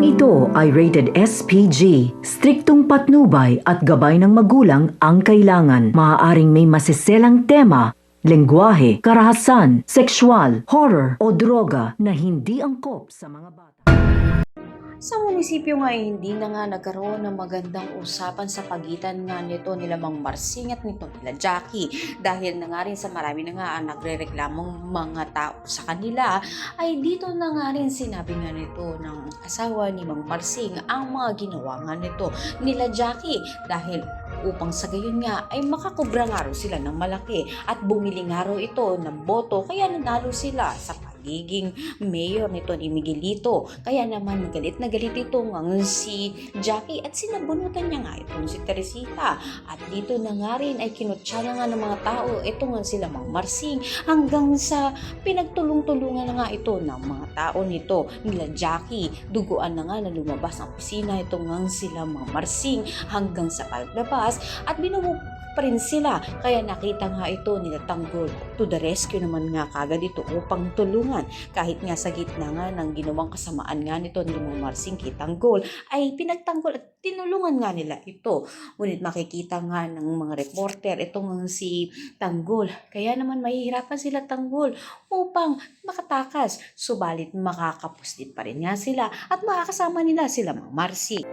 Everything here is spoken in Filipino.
ito ay rated SPG. Striktong patnubay at gabay ng magulang ang kailangan. Maaaring may masiselang tema, lengguwahe, karahasan, sexual, horror o droga na hindi angkop sa mga bata. Sa munisipyo nga hindi na nga nagkaroon ng magandang usapan sa pagitan nga nito nila Mang Marsing at nito nila Jackie, dahil na nga rin sa marami na nga ang nagrereklamong mga tao sa kanila, ay dito na nga rin sinabi nga nito ng asawa ni Mang Marsing ang mga ginawa nga nito nila Jackie, dahil upang sa gayon nga ay makakubra nga raw sila ng malaki at bumili nga raw ito ng boto, kaya nanalo sila sa pagiging mayor nito ni Miguelito. Kaya naman galit na galit ito ngang si Jackie at sinabunutan niya nga itong si Teresita, at dito na nga rin ay kinutsa na nga ng mga tao ito nga sila Mang Marsing, hanggang sa pinagtulong-tulungan na nga ito ng mga tao nito nila Jackie. Duguan na nga na lumabas ang pisina ito nga sila Mang Marsing hanggang sa paglabas at binubuo pa rin sila, kaya nakita nga ito nila Tanggol to the rescue naman nga kagad ito upang tulungan, kahit nga sa gitna nga ng ginawang kasamaan nga nito ni Mang Marsing kay Tanggol ay pinagtanggol at tinulungan nga nila ito. Ngunit makikita nga ng mga reporter itong si Tanggol, kaya naman mahihirapan sila Tanggol upang makatakas, subalit makakapuslit pa rin nga sila at makakasama nila sila Mang Marsing.